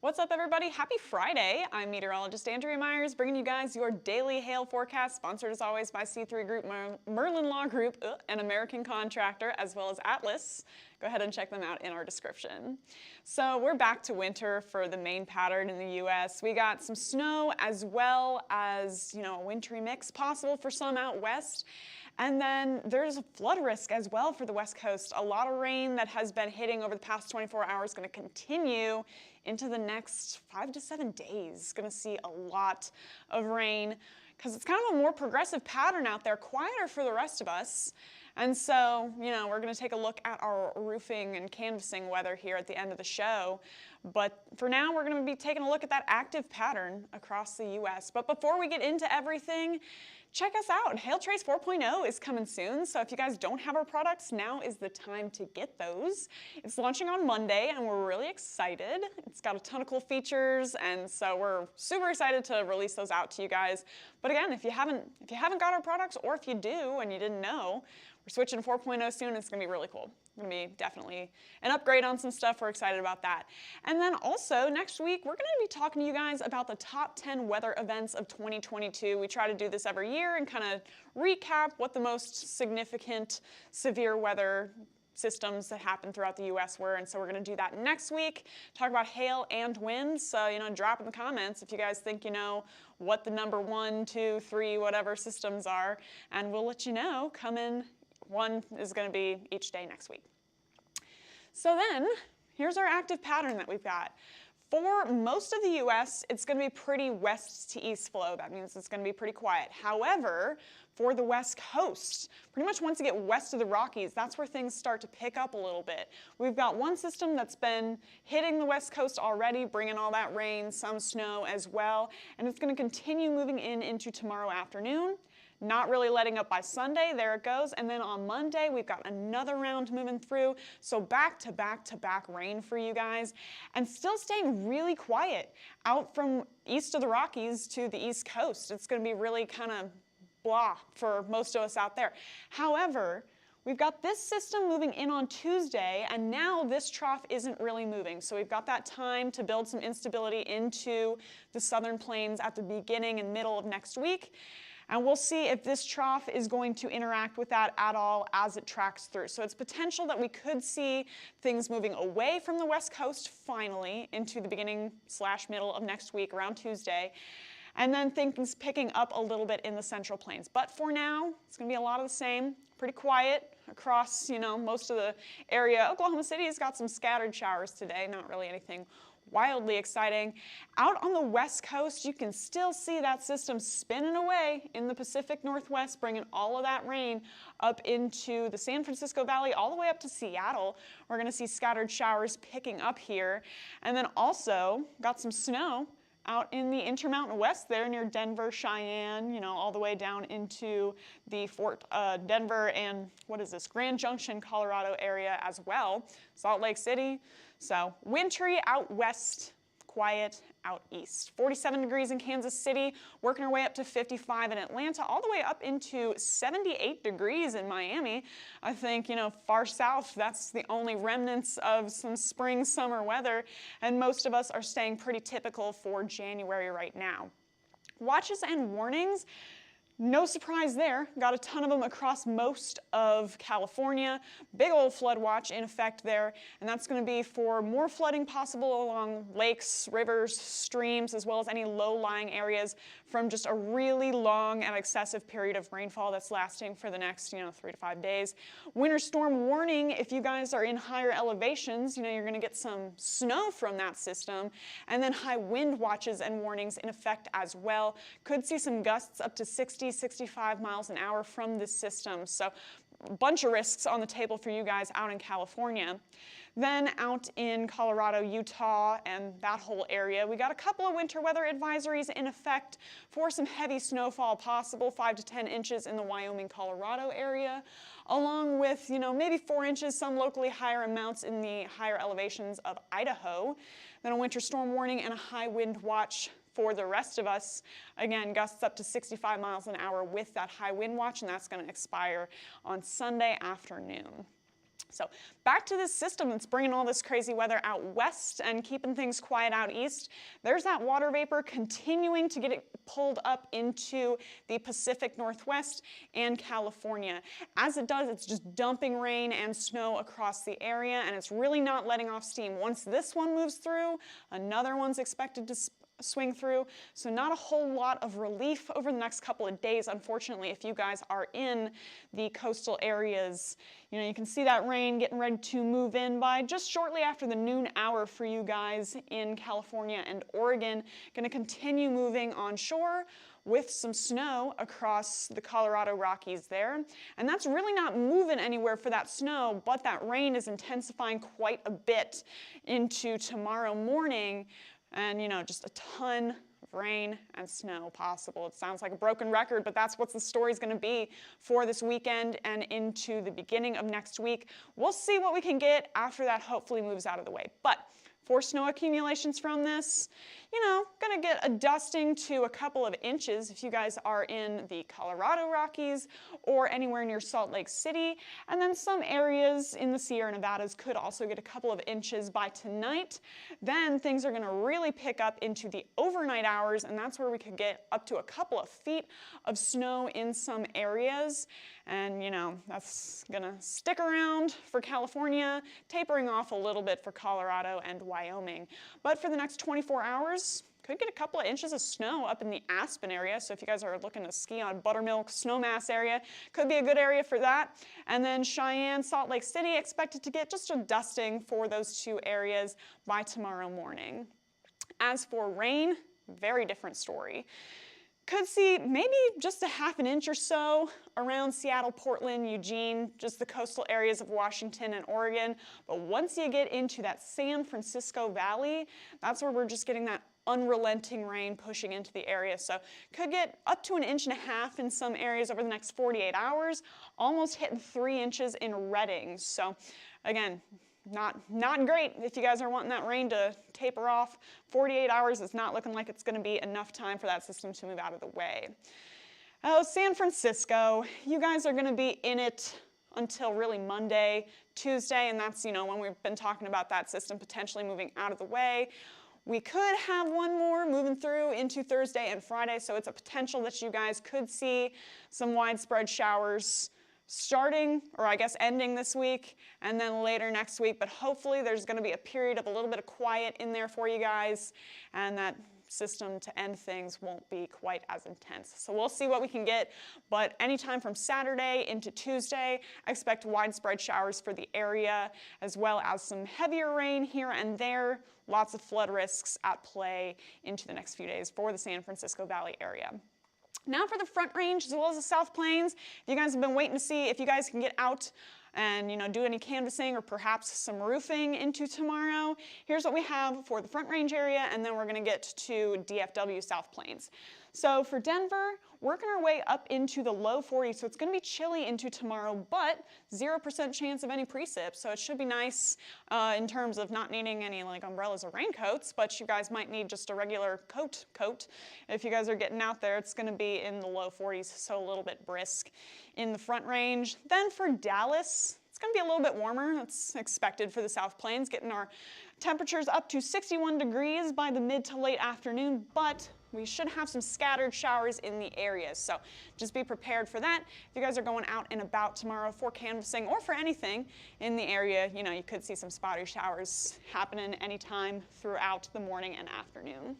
What's up, everybody? Happy Friday. I'm meteorologist Andrea Myers, bringing you guys your daily hail forecast, sponsored as always by C3 Group, Merlin Law Group, an American contractor, as well as Atlas. Go ahead and check them out in our description. So we're back to winter for the main pattern in the U.S. We got some snow as well as, a wintry mix possible for some out west. And then there's a flood risk as well for the West Coast. A lot of rain that has been hitting over the past 24 hours going to continue into the next 5 to 7 days. Going to see a lot of rain because it's kind of a more progressive pattern out there, quieter for the rest of us. And so, we're going to take a look at our roofing and canvassing weather here at the end of the show. But for now, we're going to be taking a look at that active pattern across the U.S. But before we get into everything, check us out. Hail Trace 4.0 is coming soon, so if you guys don't have our products, now is the time to get those. It's launching on Monday, and we're really excited. It's got a ton of cool features, and so we're super excited to release those out to you guys. But again, if you haven't got our products, or if you do and you didn't know, we're switching to 4.0 soon. It's going to be really cool. It's going to be definitely an upgrade on some stuff. We're excited about that. And then also next week, we're going to be talking to you guys about the top 10 weather events of 2022. We try to do this every year and kind of recap what the most significant severe weather systems that happen throughout the U.S. were, and so we're going to do that next week, talk about hail and wind. So, drop in the comments if you guys think you know what the number 1, 2, 3, whatever systems are, and we'll let you know. One is going to be each day next week. So then, here's our active pattern that we've got. For most of the U.S., it's going to be pretty west to east flow. That means it's going to be pretty quiet. However, for the West Coast, pretty much once you get west of the Rockies, that's where things start to pick up a little bit. We've got one system that's been hitting the West Coast already, bringing all that rain, some snow as well, and it's going to continue moving into tomorrow afternoon. Not really letting up by Sunday, there it goes. And then on Monday, we've got another round moving through. So back to back to back rain for you guys. And still staying really quiet out from east of the Rockies to the East Coast. It's going to be really kind of blah for most of us out there. However, we've got this system moving in on Tuesday, and now this trough isn't really moving. So we've got that time to build some instability into the southern plains at the beginning and middle of next week. And we'll see if this trough is going to interact with that at all as it tracks through. So it's potential that we could see things moving away from the West Coast finally into the beginning/middle of next week around Tuesday. And then things picking up a little bit in the central plains. But for now, it's going to be a lot of the same. Pretty quiet across, most of the area. Oklahoma City has got some scattered showers today, not really anything wildly exciting. Out on the West Coast, you can still see that system spinning away in the Pacific Northwest, bringing all of that rain up into the San Francisco Valley, all the way up to Seattle. We're going to see scattered showers picking up here. And then also got some snow out in the Intermountain West there near Denver, Cheyenne, all the way down into the Fort Denver and Grand Junction, Colorado area as well. Salt Lake City. So wintry out west, quiet out east. 47 degrees in Kansas City, working our way up to 55 in Atlanta, all the way up into 78 degrees in Miami. I think, far south, that's the only remnants of some spring, summer weather, and most of us are staying pretty typical for January right now. Watches and warnings. No surprise there, got a ton of them across most of California. Big old flood watch in effect there, and that's going to be for more flooding possible along lakes, rivers, streams, as well as any low-lying areas from just a really long and excessive period of rainfall that's lasting for the next, 3 to 5 days. Winter storm warning, if you guys are in higher elevations, you're going to get some snow from that system, and then high wind watches and warnings in effect as well. Could see some gusts up to 65 miles an hour from this system. So a bunch of risks on the table for you guys out in California. Then out in Colorado, Utah, and that whole area, we got a couple of winter weather advisories in effect for some heavy snowfall possible, 5 to 10 inches in the Wyoming, Colorado area, along with, maybe 4 inches, some locally higher amounts in the higher elevations of Idaho. Then a winter storm warning and a high wind watch for the rest of us. Again, gusts up to 65 miles an hour with that high wind watch, and that's going to expire on Sunday afternoon. So back to this system that's bringing all this crazy weather out west and keeping things quiet out east. There's that water vapor continuing to get it pulled up into the Pacific Northwest and California. As it does, it's just dumping rain and snow across the area, and it's really not letting off steam. Once this one moves through, another one's expected to swing through. So not a whole lot of relief over the next couple of days, unfortunately, if you guys are in the coastal areas. You know, you can see that rain getting ready to move in by just shortly after the noon hour for you guys in California and Oregon. Going to continue moving onshore with some snow across the Colorado Rockies there. And that's really not moving anywhere for that snow, but that rain is intensifying quite a bit into tomorrow morning. And, you know, just a ton of rain and snow possible. It sounds like a broken record, but that's what the story's going to be for this weekend and into the beginning of next week. We'll see what we can get after that hopefully moves out of the way. But for snow accumulations from this, you know, gonna get a dusting to a couple of inches if you guys are in the Colorado Rockies or anywhere near Salt Lake City. And then some areas in the Sierra Nevadas could also get a couple of inches by tonight. Then things are gonna really pick up into the overnight hours, and that's where we could get up to a couple of feet of snow in some areas. And, you know, that's gonna stick around for California, tapering off a little bit for Colorado and Wyoming. But for the next 24 hours, could get a couple of inches of snow up in the Aspen area. So if you guys are looking to ski on Buttermilk, Snowmass area, could be a good area for that. And then Cheyenne, Salt Lake City, expected to get just a dusting for those two areas by tomorrow morning. As for rain, very different story. Could see maybe just a half an inch or so around Seattle, Portland, Eugene, just the coastal areas of Washington and Oregon. But once you get into that San Francisco Valley, that's where we're just getting that unrelenting rain pushing into the area. So could get up to 1.5 inches in some areas over the next 48 hours, almost hitting 3 inches in Redding. So again, not great if you guys are wanting that rain to taper off. 48 hours is not looking like it's going to be enough time for that system to move out of the way. Oh, San Francisco, you guys are going to be in it until really Monday, Tuesday, and that's, you know, when we've been talking about that system potentially moving out of the way. We could have one more moving through into Thursday and Friday, so it's a potential that you guys could see some widespread showers starting, or I guess ending this week, and then later next week. But hopefully there's going to be a period of a little bit of quiet in there for you guys, and that system to end things won't be quite as intense. So we'll see what we can get, but anytime from Saturday into Tuesday, I expect widespread showers for the area, as well as some heavier rain here and there. Lots of flood risks at play into the next few days for the San Francisco Valley area. Now for the Front Range as well as the South Plains. If you guys have been waiting to see if you guys can get out and, you know, do any canvassing or perhaps some roofing into tomorrow, here's what we have for the Front Range area, and then we're going to get to DFW South Plains. So for Denver, working our way up into the low 40s, so it's going to be chilly into tomorrow, but 0% chance of any precip, so it should be nice in terms of not needing any like umbrellas or raincoats, but you guys might need just a regular coat. If you guys are getting out there, it's going to be in the low 40s, so a little bit brisk in the Front Range. Then for Dallas, it's going to be a little bit warmer. That's expected for the South Plains, getting our temperatures up to 61 degrees by the mid to late afternoon, but we should have some scattered showers in the areas, so just be prepared for that. If you guys are going out and about tomorrow for canvassing or for anything in the area, you know, you could see some spotty showers happening anytime throughout the morning and afternoon.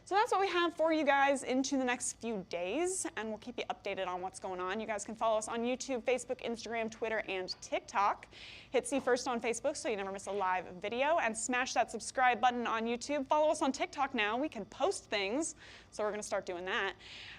So that's what we have for you guys into the next few days, and we'll keep you updated on what's going on. You guys can follow us on YouTube, Facebook, Instagram, Twitter, and TikTok. Hit See First on Facebook so you never miss a live video, and smash that subscribe button on YouTube. Follow us on TikTok now. We can post things, so we're going to start doing that.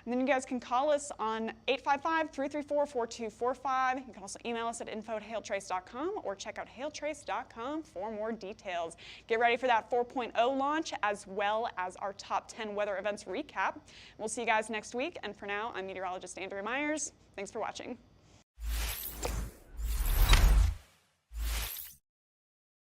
And then you guys can call us on 855-334-4245. You can also email us at info@hailtrace.com or check out hailtrace.com for more details. Get ready for that 4.0 launch as well as our top 10 weather events recap. We'll see you guys next week, and for now, I'm meteorologist Andrea Myers. Thanks for watching.